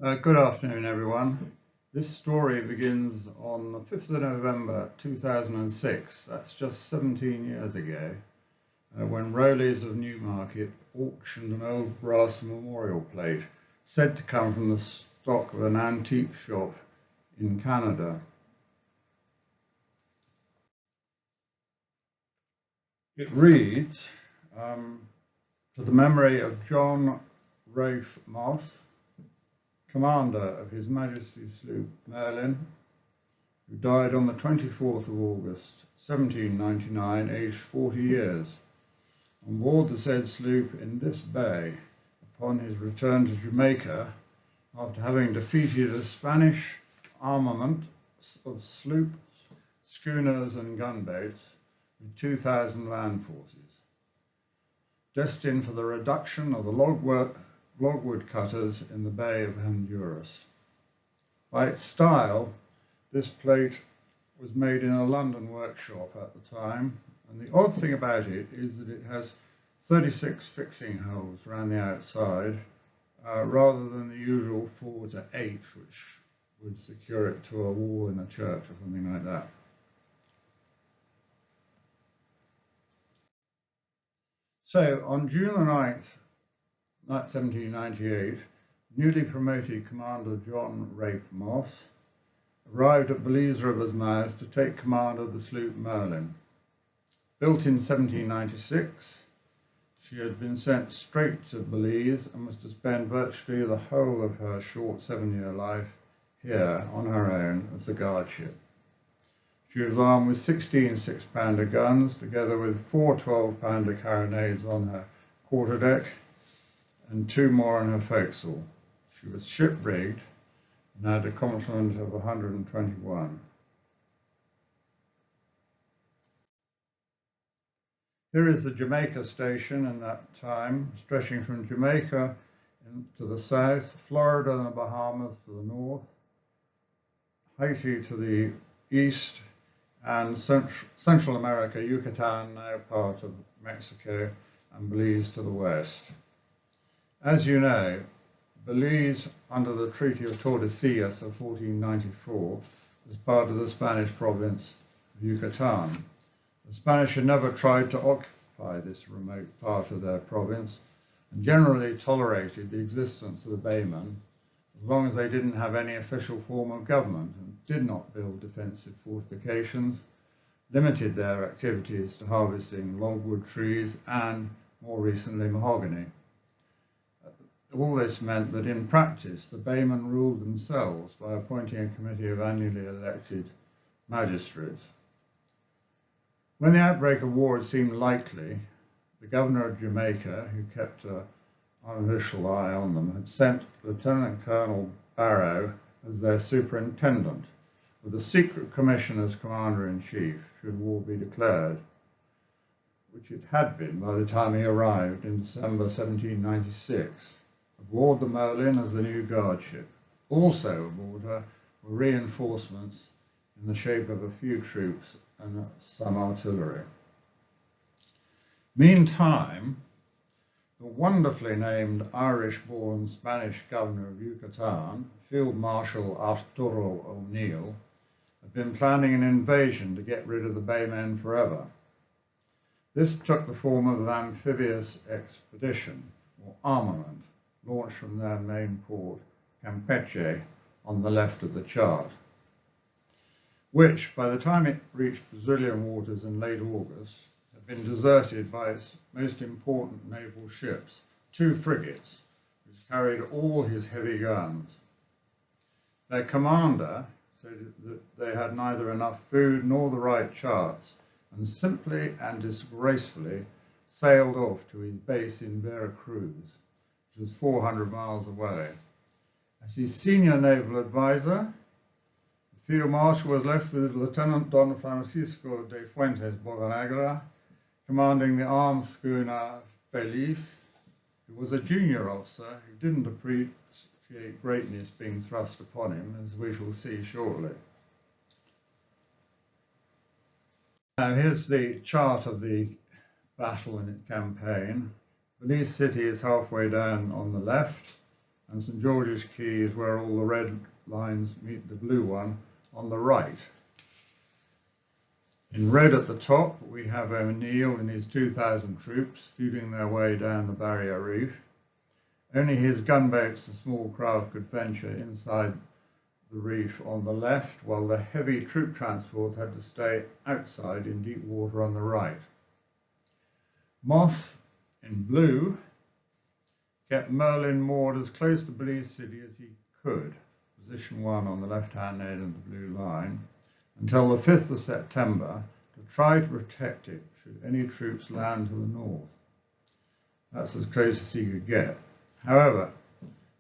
Good afternoon, everyone. This story begins on the 5th of November 2006. That's just 17 years ago, when Rowleys of Newmarket auctioned an old brass memorial plate said to come from the stock of an antique shop in Canada. It reads, to the memory of John Rafe Moss, commander of His Majesty's sloop Merlin, who died on the 24th of August 1799, aged 40 years, on board the said sloop in this bay, upon his return to Jamaica, after having defeated a Spanish armament of sloops, schooners and gunboats with 2,000 land forces, destined for the reduction of the logwood cutters in the Bay of Honduras. By its style, this plate was made in a London workshop at the time, and the odd thing about it is that it has 36 fixing holes around the outside, rather than the usual 4 to 8, which would secure it to a wall in a church or something like that. So on June the 9th, 1798, newly promoted Commander John Rafe Moss arrived at Belize River's mouth to take command of the sloop Merlin. Built in 1796, she had been sent straight to Belize and was to spend virtually the whole of her short 7-year life here on her own as the guard ship. She was armed with 16 6-pounder guns, together with 4 12-pounder carronades on her quarterdeck and 2 more on her forecastle. She was ship-rigged and had a complement of 121. Here is the Jamaica station in that time, stretching from Jamaica to the south, Florida and the Bahamas to the north, Haiti to the east, and Central America, Yucatan, now part of Mexico, and Belize to the west. As you know, Belize, under the Treaty of Tordesillas of 1494, was part of the Spanish province of Yucatan. The Spanish had never tried to occupy this remote part of their province and generally tolerated the existence of the baymen as long as they didn't have any official form of government and did not build defensive fortifications, limited their activities to harvesting logwood trees and, more recently, mahogany. All this meant that in practice the baymen ruled themselves by appointing a committee of annually elected magistrates. When the outbreak of war had seemed likely, the governor of Jamaica, who kept an unofficial eye on them, had sent Lieutenant Colonel Barrow as their superintendent, with a secret commission as commander-in-chief should war be declared, which it had been by the time he arrived in December 1796. Aboard the Merlin as the new guard ship. Also aboard her were reinforcements in the shape of a few troops and some artillery. Meantime, the wonderfully named Irish-born Spanish governor of Yucatan, Field Marshal Arturo O'Neill, had been planning an invasion to get rid of the baymen forever. This took the form of an amphibious expedition, or armament, launched from their main port, Campeche, on the left of the chart, which, by the time it reached Brazilian waters in late August, had been deserted by its most important naval ships, 2 frigates, which carried all his heavy guns. Their commander said that they had neither enough food nor the right charts, and simply and disgracefully sailed off to his base in Veracruz, which was 400 miles away. As his senior naval advisor, the Field Marshal was left with Lieutenant Don Francisco de Fuentes Bocanegra, commanding the armed schooner Belize, who was a junior officer who didn't appreciate greatness being thrust upon him, as we shall see shortly. Now here's the chart of the battle and its campaign. Belize City is halfway down on the left, and St George's Quay is where all the red lines meet the blue one on the right. In red at the top, we have O'Neill and his 2,000 troops feeling their way down the barrier reef. Only his gunboats, the small craft, could venture inside the reef on the left, while the heavy troop transports had to stay outside in deep water on the right. Moss, in blue, kept Merlin moored as close to Belize City as he could, position 1 on the left-hand end of the blue line, until the 5th of September to try to protect it should any troops land to the north. That's as close as he could get. However,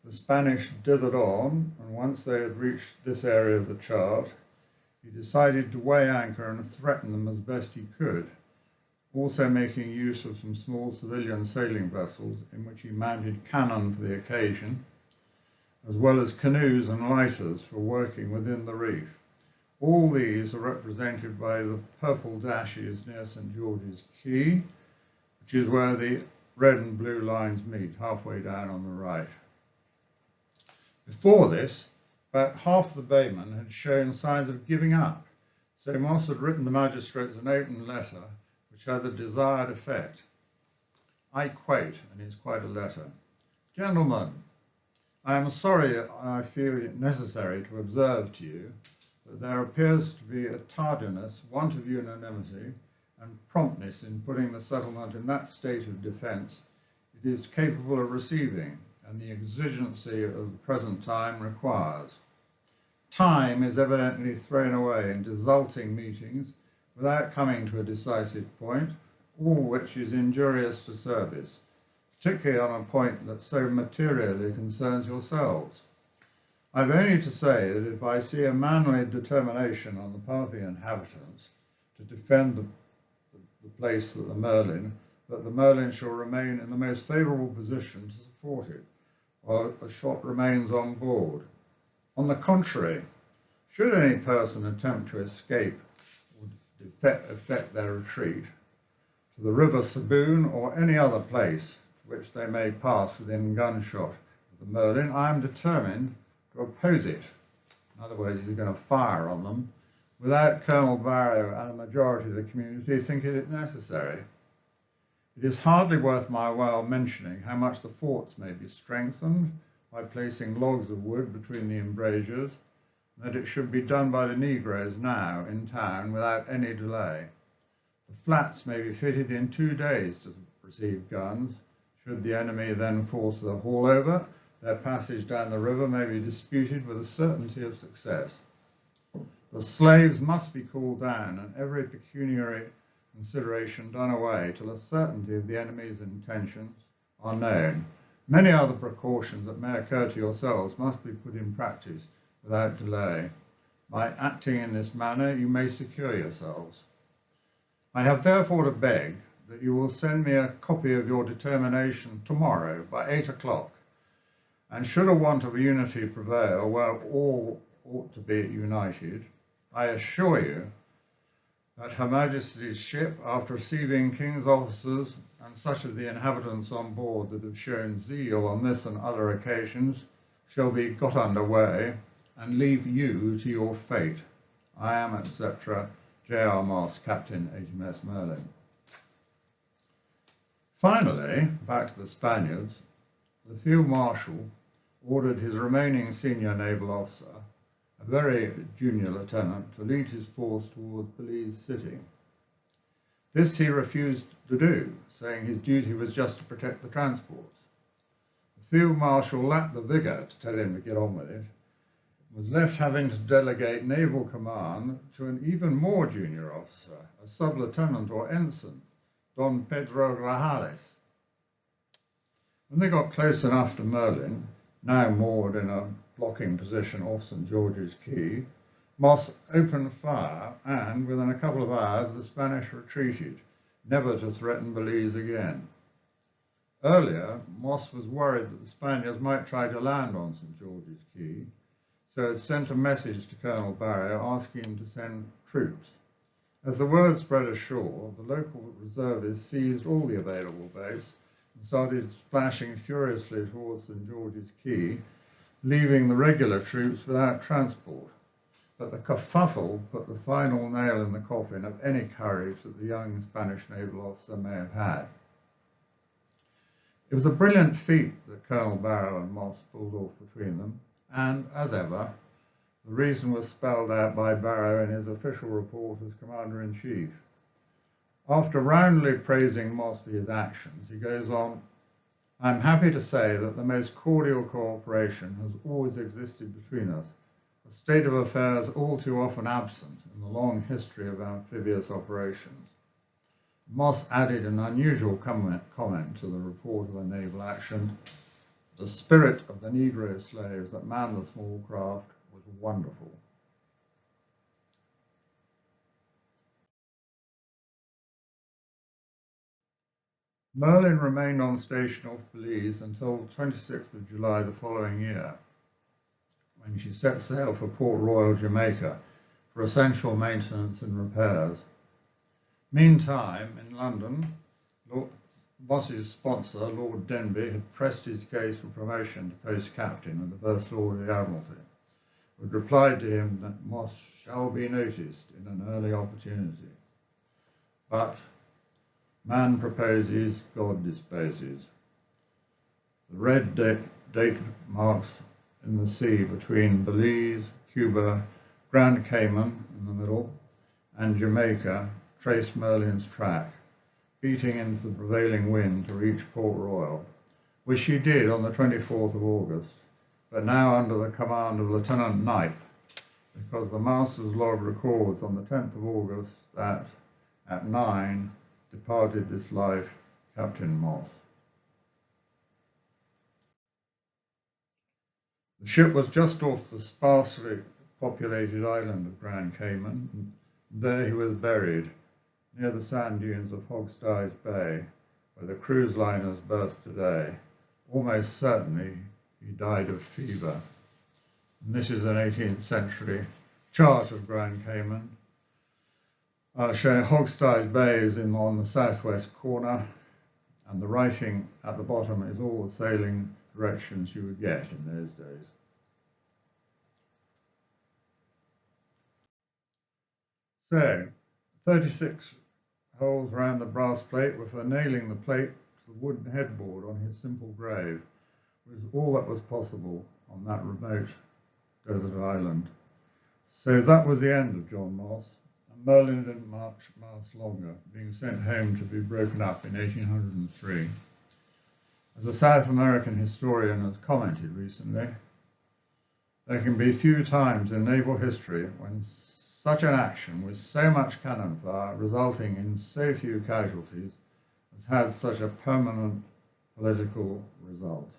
the Spanish dithered on, and once they had reached this area of the chart, he decided to weigh anchor and threaten them as best he could, also making use of some small civilian sailing vessels in which he mounted cannon for the occasion, as well as canoes and lighters for working within the reef. All these are represented by the purple dashes near St George's Quay, which is where the red and blue lines meet, halfway down on the right. Before this, about half the baymen had shown signs of giving up, so Moss had written the magistrates an open letter which had the desired effect. I quote, and it's quite a letter: "Gentlemen, I am sorry I feel it necessary to observe to you that there appears to be a tardiness, want of unanimity, and promptness in putting the settlement in that state of defence it is capable of receiving, and the exigency of the present time requires. Time is evidently thrown away in desulting meetings without coming to a decisive point, all which is injurious to service, particularly on a point that so materially concerns yourselves. I have only to say that if I see a manly determination on the part of the inhabitants to defend the place that the Merlin shall remain in the most favourable position to support it, while a shot remains on board. On the contrary, should any person attempt to escape or effect their retreat to the river Saboon or any other place to which they may pass within gunshot of the Merlin, I am determined to oppose it." In other words, he's going to fire on them without Colonel Barrow and the majority of the community thinking it necessary. It is hardly worth my while mentioning how much the forts may be strengthened by placing logs of wood between the embrasures, and that it should be done by the negroes now in town without any delay. The flats may be fitted in 2 days to receive guns. Should the enemy then force the haul over, their passage down the river may be disputed with a certainty of success. The slaves must be called down and every pecuniary consideration done away till a certainty of the enemy's intentions are known. Many other precautions that may occur to yourselves must be put in practice without delay. By acting in this manner, you may secure yourselves. I have therefore to beg that you will send me a copy of your determination tomorrow by 8 o'clock, and should a want of unity prevail where all ought to be united, I assure you that Her Majesty's ship, after receiving King's officers and such of the inhabitants on board that have shown zeal on this and other occasions, shall be got under way and leave you to your fate. I am, etc., J.R. Moss, Captain, HMS Merlin." Finally, back to the Spaniards, the Field Marshal ordered his remaining senior naval officer, a very junior lieutenant, to lead his force towards Belize City. This he refused to do, saying his duty was just to protect the transports. The Field Marshal lacked the vigour to tell him to get on with it, and was left having to delegate naval command to an even more junior officer, a sub-lieutenant or ensign, Don Pedro Grajales. When they got close enough to Merlin, now moored in a blocking position off St George's Quay, Moss opened fire and, within a couple of hours, the Spanish retreated, never to threaten Belize again. Earlier, Moss was worried that the Spaniards might try to land on St George's Quay, so had sent a message to Colonel Barrow asking him to send troops. As the word spread ashore, the local reservists seized all the available boats and started splashing furiously towards St George's Quay, leaving the regular troops without transport. But the kerfuffle put the final nail in the coffin of any courage that the young Spanish naval officer may have had. It was a brilliant feat that Colonel Barrow and Moss pulled off between them, and, as ever, the reason was spelled out by Barrow in his official report as Commander-in-Chief. After roundly praising Moss for his actions, he goes on, "I'm happy to say that the most cordial cooperation has always existed between us, a state of affairs all too often absent in the long history of amphibious operations." Moss added an unusual comment to the report of a naval action. "The spirit of the Negro slaves that manned the small craft was wonderful." Merlin remained on station off Belize until 26th of July the following year, when she set sail for Port Royal, Jamaica, for essential maintenance and repairs. Meantime, in London, Moss's sponsor, Lord Denbigh, had pressed his case for promotion to post captain with the First Lord of the Admiralty, who had replied to him that Moss shall be noticed in an early opportunity. But man proposes, God disposes. The red date marks in the sea between Belize, Cuba, Grand Cayman in the middle, and Jamaica traced Merlin's track, beating into the prevailing wind to reach Port Royal, which she did on the 24th of August, but now under the command of Lieutenant Knipe, because the master's log records on the 10th of August that at 9 departed this life Captain Moss. The ship was just off the sparsely populated island of Grand Cayman, and there he was buried, near the sand dunes of Hogstyes Bay, where the cruise liners berth today. Almost certainly he died of fever. And this is an 18th century chart of Grand Cayman, showing Hogstyes Bay is on the southwest corner, and the writing at the bottom is all the sailing directions you would get in those days. So, 36 holes around the brass plate were for nailing the plate to the wooden headboard on his simple grave, which was all that was possible on that remote desert island. So that was the end of John Moss, and Merlin didn't last longer, being sent home to be broken up in 1803. As a South American historian has commented recently, there can be few times in naval history when such an action with so much cannon fire, resulting in so few casualties, has had such a permanent political result.